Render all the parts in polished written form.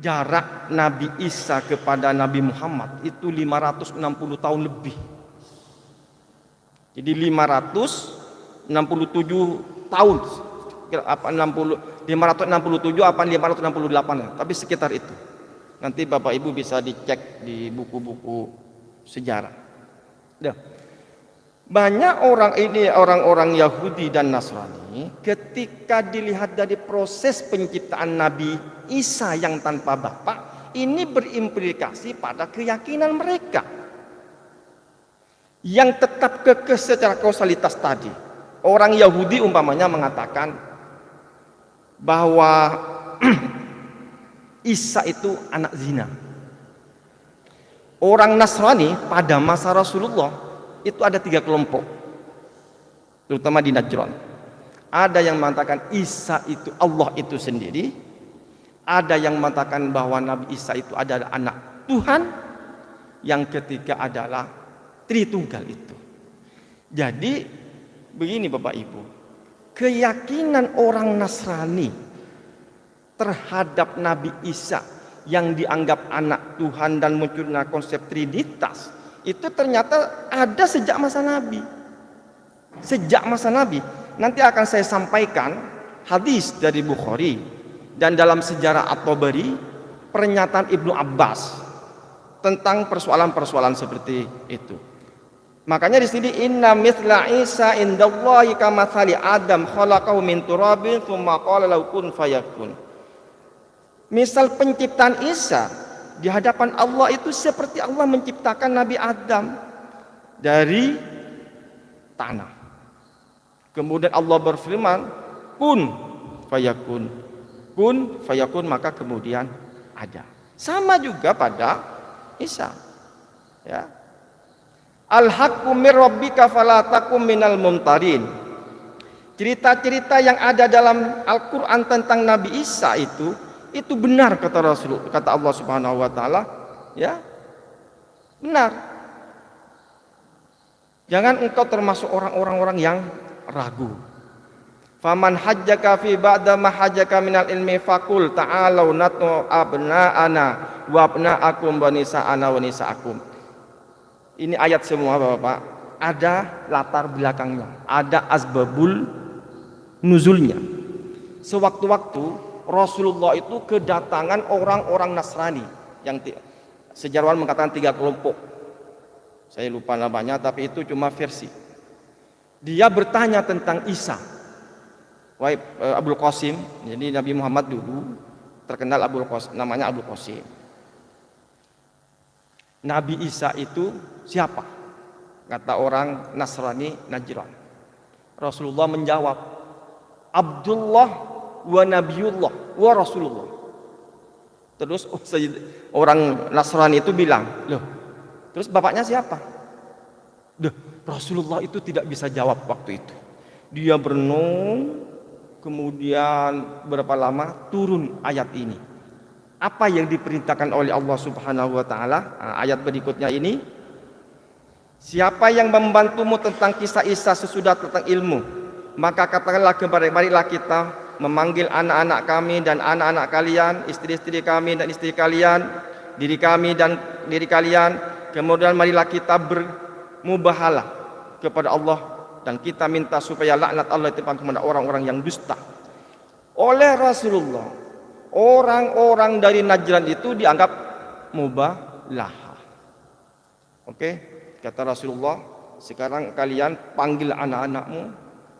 jarak Nabi Isa kepada Nabi Muhammad itu 560 tahun lebih. Jadi 567 tahun, apa 567 apa 568, tapi sekitar itu. Nanti Bapak Ibu bisa dicek di buku-buku sejarah. Nah, banyak orang-orang Yahudi dan Nasrani ketika dilihat dari proses penciptaan Nabi Isa yang tanpa Bapa, ini berimplikasi pada keyakinan mereka yang tetap kekeh secara kausalitas tadi. Orang Yahudi umpamanya mengatakan bahwa Isa itu anak zina. Orang Nasrani pada masa Rasulullah itu ada 3 kelompok, terutama di Najran. Ada yang mengatakan Isa itu Allah itu sendiri, ada yang mengatakan bahwa Nabi Isa itu adalah anak Tuhan, yang ketiga adalah Tritunggal itu. Jadi begini Bapak Ibu, keyakinan orang Nasrani terhadap Nabi Isa yang dianggap anak Tuhan dan munculnya konsep Trinitas itu ternyata ada sejak masa Nabi. Sejak masa Nabi. Nanti akan saya sampaikan hadis dari Bukhari dan dalam sejarah At-Tabari pernyataan Ibnu Abbas tentang persoalan-persoalan seperti itu. Makanya di sini inna mithla Isa indallahi kamathali Adam khalaqahu min turabin tsumma qala lahu kun fayakun. Misal penciptaan Isa di hadapan Allah itu seperti Allah menciptakan Nabi Adam dari tanah. Kemudian Allah berfirman, kun fayakun. Kun fayakun, maka kemudian ada. Sama juga pada Isa. Ya. Al-haqqu mir rabbika fala takum minal mumtarin. Cerita-cerita yang ada dalam Al-Qur'an tentang Nabi Isa itu benar kata Rasul, kata Allah Subhanahu wa taala, ya. Benar. Jangan engkau termasuk orang-orang yang ragu. Faman hajjaka fi ba'da ma hajjaka minal ilmi faqul ta'alu natu abna'ana wa abna'akum wa nisa'ana wa nisa'akum. Ini ayat semua Bapak, ada latar belakangnya, ada asbabul nuzulnya. Sewaktu-waktu Rasulullah itu kedatangan orang-orang Nasrani yang sejarawan mengatakan 3 kelompok. Saya lupa namanya, tapi itu cuma versi. Dia bertanya tentang Isa. Wahai Abul Qasim, jadi Nabi Muhammad dulu terkenal Abul Qasim, namanya Abul Qasim. Nabi Isa itu siapa? Kata orang Nasrani Najran. Rasulullah menjawab, Abdullah wa Nabiullah wa Rasulullah. Terus orang Nasrani itu bilang, loh, terus bapaknya siapa? Duh, Rasulullah itu tidak bisa jawab waktu itu. Dia berenung, kemudian berapa lama turun ayat ini. Apa yang diperintahkan oleh Allah Subhanahu wa taala? Ayat berikutnya ini, siapa yang membantumu tentang kisah Isa sesudah tentang ilmu, maka katakanlah kepada marilah kita memanggil anak-anak kami dan anak-anak kalian, istri-istri kami dan istri kalian, diri kami dan diri kalian, kemudian marilah kita bermubahalah kepada Allah dan kita minta supaya laknat Allah ditimpakan kepada orang-orang yang dusta. Oleh Rasulullah, orang-orang dari Najran itu dianggap mubalah. Oke, kata Rasulullah, sekarang kalian panggil anak-anakmu,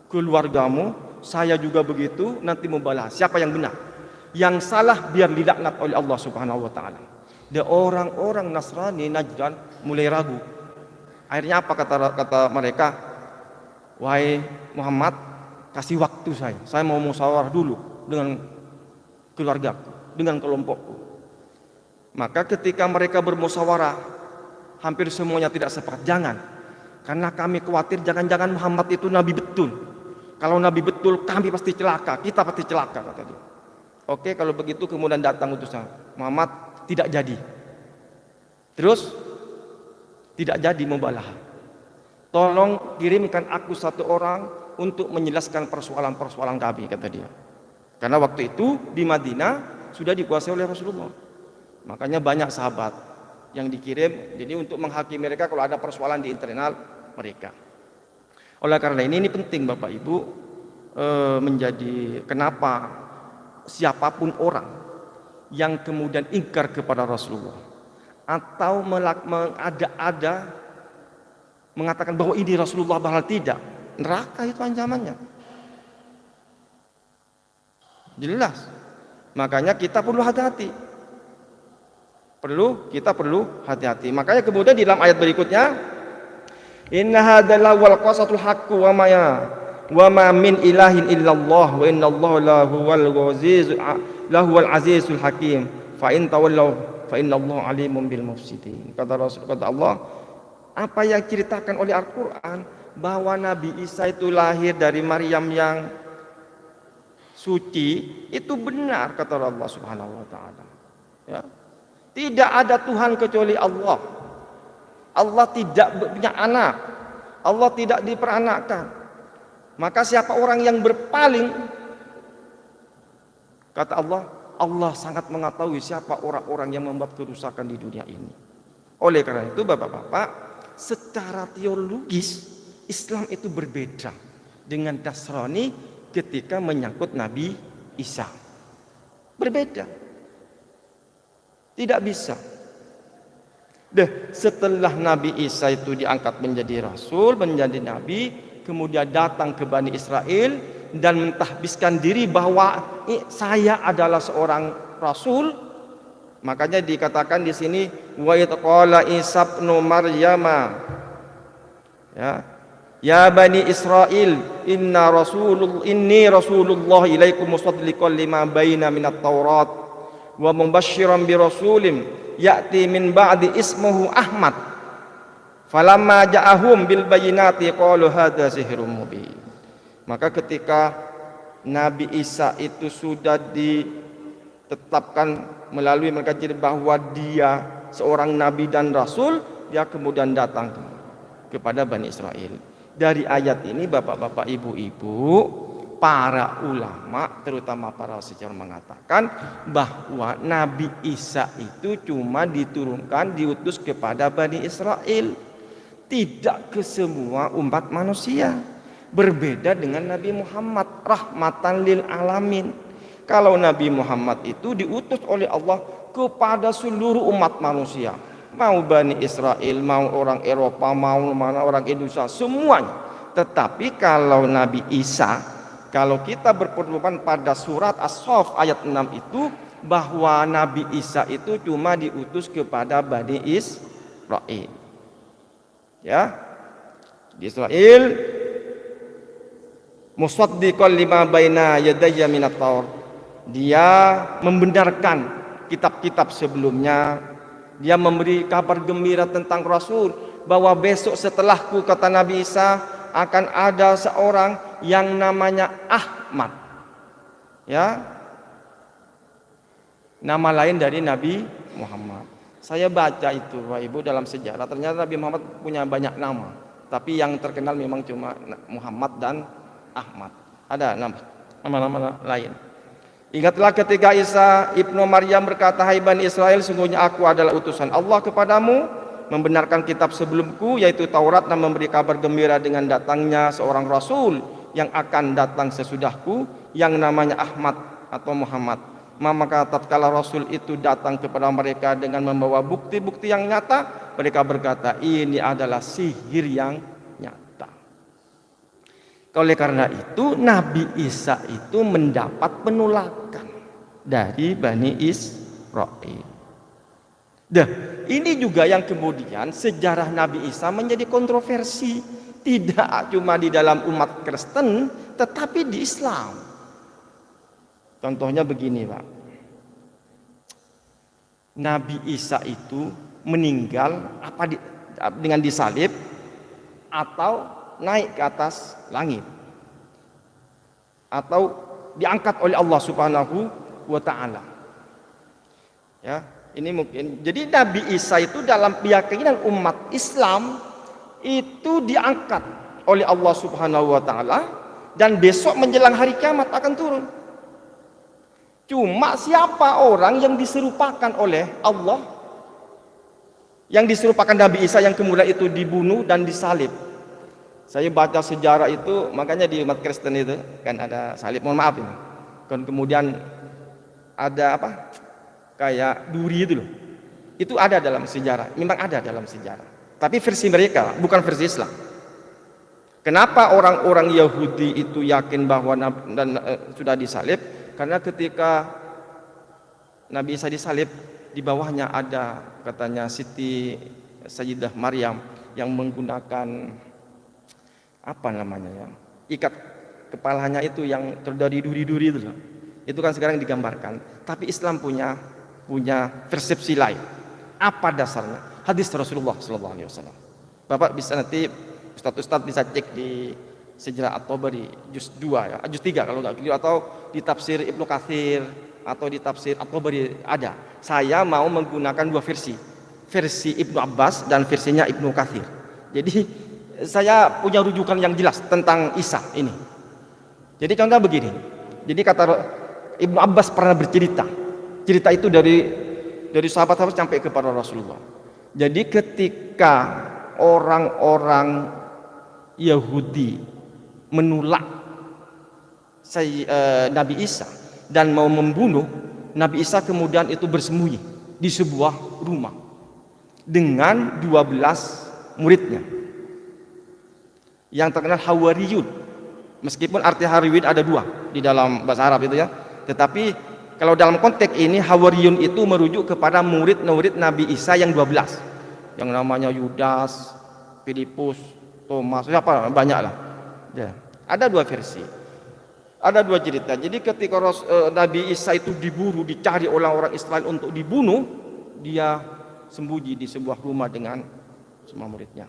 keluargamu, saya juga begitu, nanti membalas siapa yang benar. Yang salah biar dilaknat oleh Allah Subhanahu wa taala. Dan orang-orang Nasrani Najran mulai ragu. Akhirnya apa kata mereka? Wahai Muhammad, kasih waktu saya mau musyawarah dulu dengan keluargaku, dengan kelompokku. Maka ketika mereka bermusyawarah, hampir semuanya tidak sepakat. Jangan, karena kami khawatir jangan-jangan Muhammad itu nabi betul. Kalau nabi betul, kami pasti celaka, kita pasti celaka, kata dia. Oke, kalau begitu kemudian datang utusan Muhammad, tidak jadi. Terus tidak jadi mubalah. Tolong kirimkan aku 1 orang untuk menjelaskan persoalan-persoalan kami, kata dia. Karena waktu itu di Madinah sudah dikuasai oleh Rasulullah. Makanya banyak sahabat yang dikirim jadi untuk menghakimi mereka kalau ada persoalan di internal mereka. Oleh karena ini penting Bapak Ibu, menjadi kenapa siapapun orang yang kemudian ingkar kepada Rasulullah atau mengada-ada mengatakan bahwa ini Rasulullah padahal tidak, neraka itu ancamannya. Jelas. Makanya kita perlu hati-hati. Kita perlu hati-hati. Makanya kemudian di dalam ayat berikutnya, inna hadzal wal qasatul haqqu wa ma min ilahin illallah wa innallaha lahuwal azizul hakim fa in tawallaw fa innallaha alimun bil mufsidin. Kata Allah, apa yang diceritakan oleh Al-Qur'an bahwa Nabi Isa itu lahir dari Maryam yang suci, itu benar kata Allah Subhanahu wa taala. Ya. Tidak ada Tuhan kecuali Allah. Allah tidak punya anak. Allah tidak diperanakkan. Maka siapa orang yang berpaling, kata Allah, Allah sangat mengetahui siapa orang-orang yang membuat kerusakan di dunia ini. Oleh karena itu Bapak-bapak, secara teologis Islam itu berbeda dengan Nasrani ketika menyangkut Nabi Isa. Berbeda. Tidak bisa. Setelah Nabi Isa itu diangkat menjadi Rasul, menjadi Nabi, kemudian datang ke Bani Israel dan mentahbiskan diri bahwa saya adalah seorang Rasul. Makanya dikatakan di sini wa qala Isa ibnu Maryam, ya Bani Israel, inni rasulullah ilaikum musaddiqan lima baina minat Taurat wa mubasysyiran bi rasulin ya'ti min ba'di ismuhu Ahmad. Falamma ja'ahum bil bayyinati qalu hadza sihrun mubin. Maka ketika Nabi Isa itu sudah ditetapkan melalui mereka bahwa dia seorang nabi dan rasul, dia kemudian datang kepada Bani Israel. Dari ayat ini Bapak-bapak, Ibu-ibu, para ulama terutama para sejarah mengatakan bahwa Nabi Isa itu cuma diturunkan, diutus kepada Bani Israel, tidak ke semua umat manusia. Berbeda dengan Nabi Muhammad, rahmatan lil alamin. Kalau Nabi Muhammad itu diutus oleh Allah kepada seluruh umat manusia, mau Bani Israel, mau orang Eropa, mau mana orang Indonesia, semuanya. Tetapi kalau Nabi Isa, kalau kita berpedoman pada surat As-Saff ayat 6 itu, bahwa Nabi Isa itu cuma diutus kepada Bani Israel. Ya. Di Israel, musaddiqan lima baina yadayya minat Taurat. Dia membenarkan kitab-kitab sebelumnya. Dia memberi kabar gembira tentang Rasul, bahwa besok setelahku, kata Nabi Isa, akan ada seorang yang namanya Ahmad. Ya. Nama lain dari Nabi Muhammad. Saya baca itu Bapak Ibu dalam sejarah, ternyata Nabi Muhammad punya banyak nama, tapi yang terkenal memang cuma Muhammad dan Ahmad. Ada nama-nama lain. Ingatlah ketika Isa ibnu Maryam berkata, hai Bani Israel, sungguhnya aku adalah utusan Allah kepadamu, membenarkan kitab sebelumku yaitu Taurat, dan memberi kabar gembira dengan datangnya seorang Rasul yang akan datang sesudahku yang namanya Ahmad atau Muhammad. Maka tatkala Rasul itu datang kepada mereka dengan membawa bukti-bukti yang nyata, mereka berkata, ini adalah sihir yang nyata. Oleh karena itu Nabi Isa itu mendapat penolakan dari Bani Israel. Ini juga yang kemudian sejarah Nabi Isa menjadi kontroversi, tidak cuma di dalam umat Kristen tetapi di Islam. Contohnya begini Pak, Nabi Isa itu meninggal dengan disalib atau naik ke atas langit atau diangkat oleh Allah Subhanahu wa taala. Ya, ini mungkin. Jadi Nabi Isa itu dalam keyakinan umat Islam itu diangkat oleh Allah Subhanahu wa taala dan besok menjelang hari kiamat akan turun. Cuma siapa orang yang diserupakan oleh Allah, yang diserupakan Nabi Isa yang kemudian itu dibunuh dan disalib. Saya baca sejarah itu, makanya di umat Kristen itu kan ada salib, mohon maaf ini. Kan kemudian ada apa? Kayak duri itu loh. Itu ada dalam sejarah, memang ada dalam sejarah. Tapi versi mereka, bukan versi Islam. Kenapa orang-orang Yahudi itu yakin bahwa sudah disalib? Karena ketika Nabi Isa disalib, di bawahnya ada katanya Siti Sayyidah Maryam yang menggunakan apa namanya ya, ikat kepalanya itu yang terdiri duri-duri itu. Itu kan sekarang digambarkan. Tapi Islam punya persepsi lain. Apa dasarnya? Hadis Rasulullah SAW. Bapak bisa nanti Ustadz bisa cek di Sejarah At-Tabari juz 2 ya, juz 3 kalau nggak keliru, atau di tafsir Ibnu Katsir atau di tafsir At-Tabari ada. Saya mau menggunakan dua versi Ibnu Abbas dan versinya Ibnu Katsir. Jadi saya punya rujukan yang jelas tentang Isa ini. Jadi contoh begini. Jadi kata Ibnu Abbas pernah bercerita. Cerita itu dari sahabat-sahabat sampai kepada Rasulullah. Jadi ketika orang-orang Yahudi menolak Nabi Isa dan mau membunuh Nabi Isa, kemudian itu bersembunyi di sebuah rumah dengan 12 muridnya yang terkenal Hawariyun. Meskipun arti Hawariyun ada dua di dalam bahasa Arab itu ya, tetapi kalau dalam konteks ini Hawariyun itu merujuk kepada murid-murid Nabi Isa yang 12, yang namanya Yudas, Filipus, Thomas, siapa banyak lah ya. Ada dua versi, ada dua cerita. Jadi ketika Nabi Isa itu diburu, dicari oleh orang Israel untuk dibunuh, dia sembunyi di sebuah rumah dengan semua muridnya.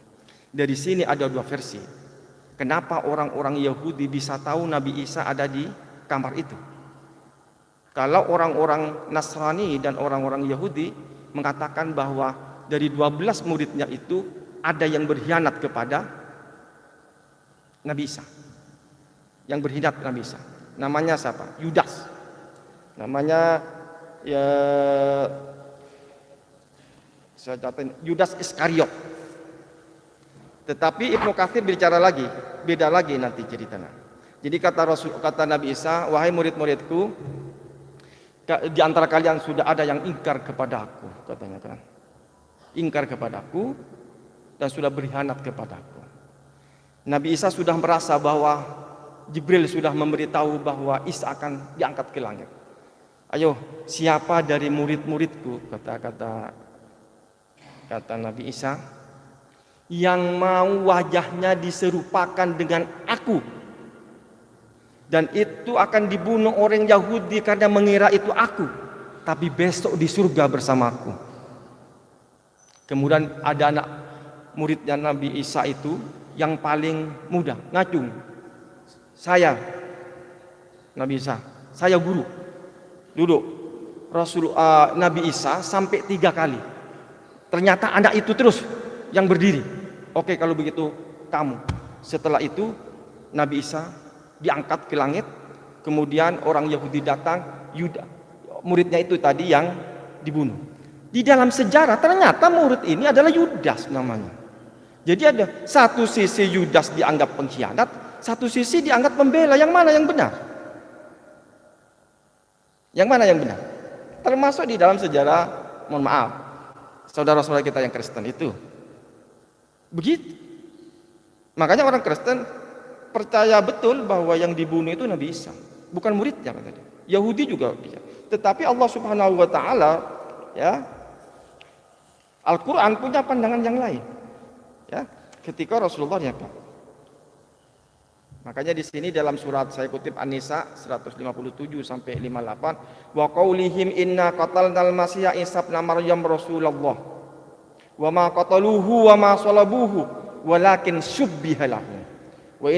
Dari sini ada dua versi. Kenapa orang-orang Yahudi bisa tahu Nabi Isa ada di kamar itu? Kalau orang-orang Nasrani dan orang-orang Yahudi mengatakan bahwa dari 12 muridnya itu ada yang berkhianat kepada Nabi Isa. Yang berkhianat Nabi Isa. Namanya siapa? Yudas. Namanya ya saya catat Yudas Iskariot. Tetapi Ibnu Katsir bicara lagi, beda lagi nanti ceritanya. Jadi kata Nabi Isa, wahai murid-muridku, di antara kalian sudah ada yang ingkar kepada aku, katanya kan. Ingkar kepadaku dan sudah berkhianat kepadaku. Nabi Isa sudah merasa bahwa Jibril sudah memberitahu bahwa Isa akan diangkat ke langit. Ayo, siapa dari murid-muridku, kata Nabi Isa, yang mau wajahnya diserupakan dengan aku, dan itu akan dibunuh orang Yahudi karena mengira itu aku, tapi besok di surga bersamaku. Kemudian ada anak muridnya Nabi Isa itu yang paling muda, ngacung. Saya Nabi Isa, saya guru. Duduk. Nabi Isa sampai 3 kali. Ternyata anak itu terus yang berdiri. Oke, kalau begitu kamu. Setelah itu Nabi Isa diangkat ke langit. Kemudian orang Yahudi datang, muridnya itu tadi yang dibunuh. Di dalam sejarah ternyata murid ini adalah Yudas namanya. Jadi ada satu sisi Yudas dianggap pengkhianat, satu sisi dianggap pembela. Yang mana yang benar? Yang mana yang benar? Termasuk di dalam sejarah, mohon maaf, saudara-saudara kita yang Kristen itu begitu. Makanya orang Kristen percaya betul bahwa yang dibunuh itu Nabi Isa, bukan muridnya. Yahudi juga bisa. Tetapi Allah Subhanahu wa taala ya, Al-Qur'an punya pandangan yang lain. Ya, ketika Rasulullah nyapa. Makanya di sini dalam surat saya kutip An-Nisa 157 sampai 58, wa qaulihim inna qatalnal masiha Isa ibn Maryam Rasulullah wa ma qataluhu wa ma salabuhu walakin syubbiha lahum wa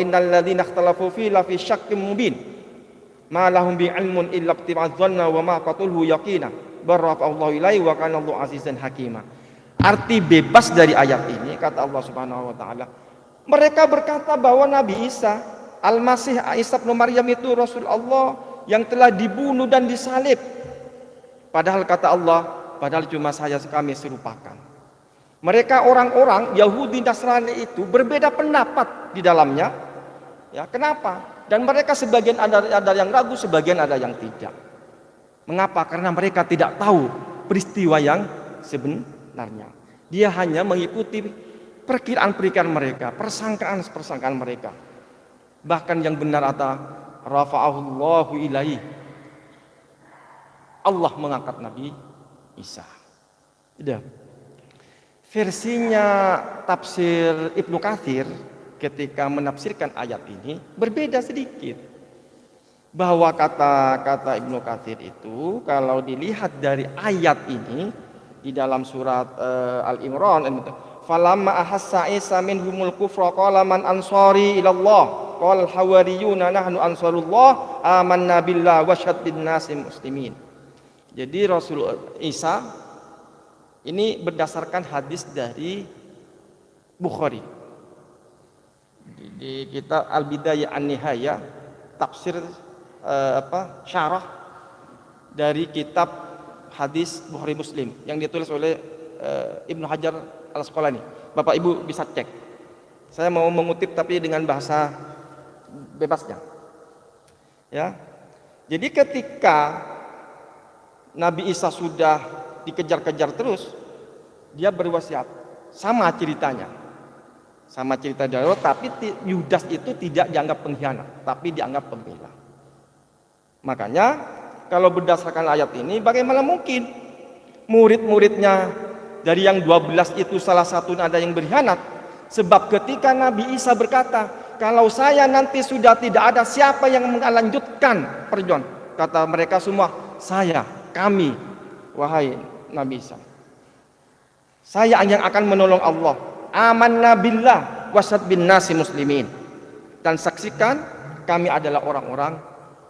innal ladzina ikhtalafu fi la fi syakkin mubin ma lahum bi ilmun illa ibtiba'a dhanna wa ma qataluhu yaqina barra'allahu ilaihi wa kana Allahu azizan hakima. Arti bebas dari ayat ini kata Allah Subhanahu wa taala, mereka berkata bahwa Nabi Isa Al-Masih Isa bin Maryam itu Rasul Allah yang telah dibunuh dan disalib. Padahal kata Allah, padahal cuma saya kami serupakan. Mereka orang-orang Yahudi Nasrani itu berbeda pendapat di dalamnya. Ya, kenapa? Dan mereka sebagian ada yang ragu, sebagian ada yang tidak. Mengapa? Karena mereka tidak tahu peristiwa yang sebenarnya. Dia hanya mengikuti perkiraan-perkiraan mereka, persangkaan mereka. Bahkan yang benar ada rafa'ahullahu ilaihi. Allah mengangkat Nabi Isa. Sudah. Versinya tafsir Ibnu Katsir ketika menafsirkan ayat ini berbeda sedikit. Bahwa kata Ibnu Katsir itu kalau dilihat dari ayat ini di dalam surat Al-Imran, falamma ahassa Isa minhumul kufra qala man ansari ilallah qala hawariyuna nahnu ansarullah amanna billahi wasyhad bin nasi muslimin. Jadi Rasul Isa ini berdasarkan hadis dari Bukhari di kitab Al-Bidayah An-Nihayah, tafsir syarah dari kitab hadis Bukhari Muslim yang ditulis oleh Ibnu Hajar Al-Asqalani. Bapak Ibu bisa cek. Saya mau mengutip tapi dengan bahasa bebasnya. Ya. Jadi ketika Nabi Isa sudah dikejar-kejar terus, dia berwasiat. Sama ceritanya. Sama cerita Daud, tapi Yudas itu tidak dianggap pengkhianat, tapi dianggap pembela. Makanya kalau berdasarkan ayat ini, bagaimana mungkin murid-muridnya dari yang 12 itu salah satu ada yang berkhianat? Sebab ketika Nabi Isa berkata, kalau saya nanti sudah tidak ada, siapa yang melanjutkan perjuangan? Kata mereka semua, kami, wahai Nabi Isa. Saya yang akan menolong Allah. Amanna billah wasyhad bin nasi muslimin. Dan saksikan kami adalah orang-orang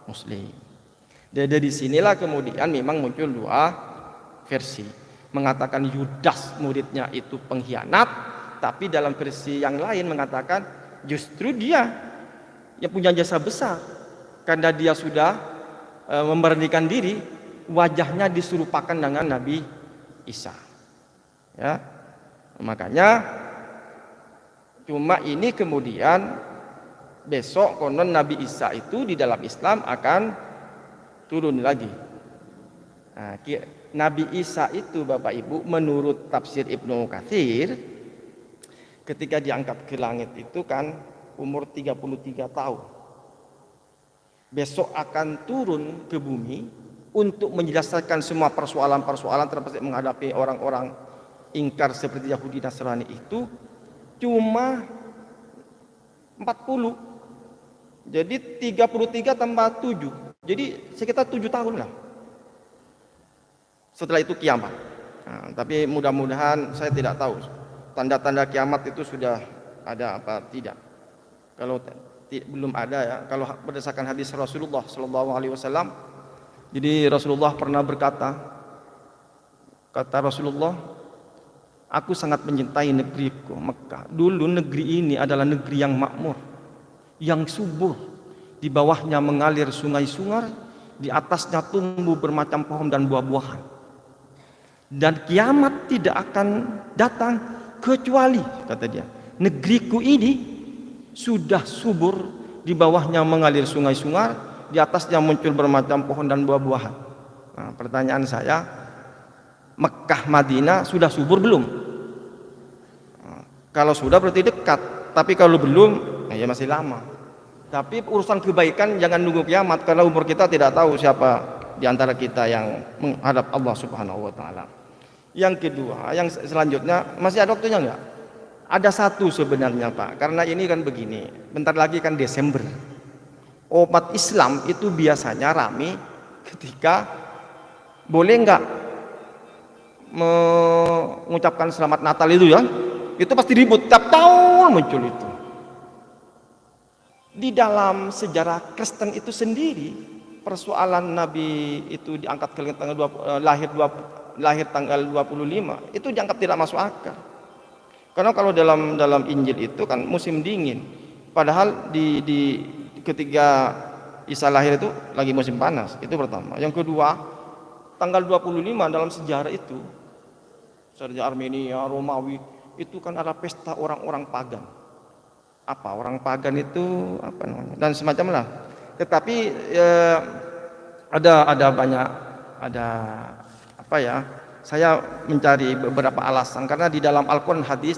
muslim. Dari sinilah kemudian memang muncul dua versi. Mengatakan Yudas muridnya itu pengkhianat, tapi dalam versi yang lain mengatakan justru dia yang punya jasa besar. Karena dia sudah memberanikan diri, wajahnya diserupakan dengan Nabi Isa. Ya. Makanya cuma ini kemudian besok konon Nabi Isa itu di dalam Islam akan turun lagi. Nah, Nabi Isa itu Bapak Ibu menurut tafsir Ibnu Katsir ketika diangkat ke langit itu kan umur 33 tahun. Besok akan turun ke bumi untuk menjelaskan semua persoalan-persoalan termasuk menghadapi orang-orang ingkar seperti Yahudi Nasrani itu cuma 40. Jadi 33 tambah 7. Jadi sekitar 7 tahun lah. Setelah itu kiamat. Nah, tapi mudah-mudahan saya tidak tahu tanda-tanda kiamat itu sudah ada apa tidak. Kalau belum ada ya, kalau berdasarkan hadis Rasulullah Shallallahu Alaihi Wasallam, jadi Rasulullah pernah berkata, kata Rasulullah, aku sangat mencintai negeriku Mekah. Dulu negeri ini adalah negeri yang makmur, yang subur. Di bawahnya mengalir sungai-sungai, di atasnya tumbuh bermacam pohon dan buah-buahan. Dan kiamat tidak akan datang kecuali, kata dia, negeriku ini sudah subur, di bawahnya mengalir sungai-sungai, di atasnya muncul bermacam pohon dan buah-buahan. Nah, pertanyaan saya, Mekah Madinah sudah subur belum? Nah, kalau sudah berarti dekat, tapi kalau belum, ya masih lama. Tapi urusan kebaikan jangan nunggu kiamat, karena umur kita tidak tahu siapa di antara kita yang menghadap Allah Subhanahu wa taala. Yang kedua, yang selanjutnya, masih ada waktunya enggak? Ada satu sebenarnya Pak, karena ini kan begini, bentar lagi kan Desember. Umat Islam itu biasanya rame ketika boleh enggak mengucapkan selamat Natal itu ya, itu pasti ribut, tiap tahun muncul itu. Di dalam sejarah Kristen itu sendiri, persoalan Nabi itu diangkat ke tanggal lahir tanggal 25, itu dianggap tidak masuk akal. Karena kalau dalam Injil itu kan musim dingin, padahal di ketika Isa lahir itu lagi musim panas, itu pertama. Yang kedua, tanggal 25 dalam sejarah itu, sejarah Armenia, Romawi, itu kan adalah pesta orang-orang pagan. Apa orang pagan itu apa namanya? Dan semacam lah. Tetapi ada banyak, ada apa ya? Saya mencari beberapa alasan karena di dalam Al-Quran hadis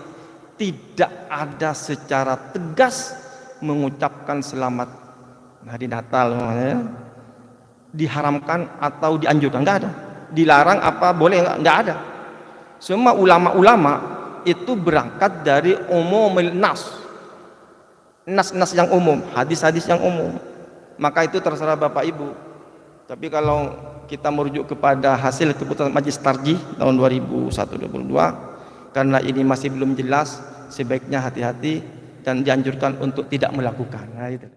tidak ada secara tegas mengucapkan selamat hari Natal, namanya, diharamkan atau dianjurkan, nggak ada. Dilarang apa boleh, nggak ada. Semua ulama-ulama itu berangkat dari umumul nas yang umum, hadis-hadis yang umum. Maka itu terserah Bapak Ibu. Tapi kalau kita merujuk kepada hasil keputusan Majelis Tarjih tahun 2021-22, karena ini masih belum jelas, sebaiknya hati-hati dan dianjurkan untuk tidak melakukan. Nah, itu.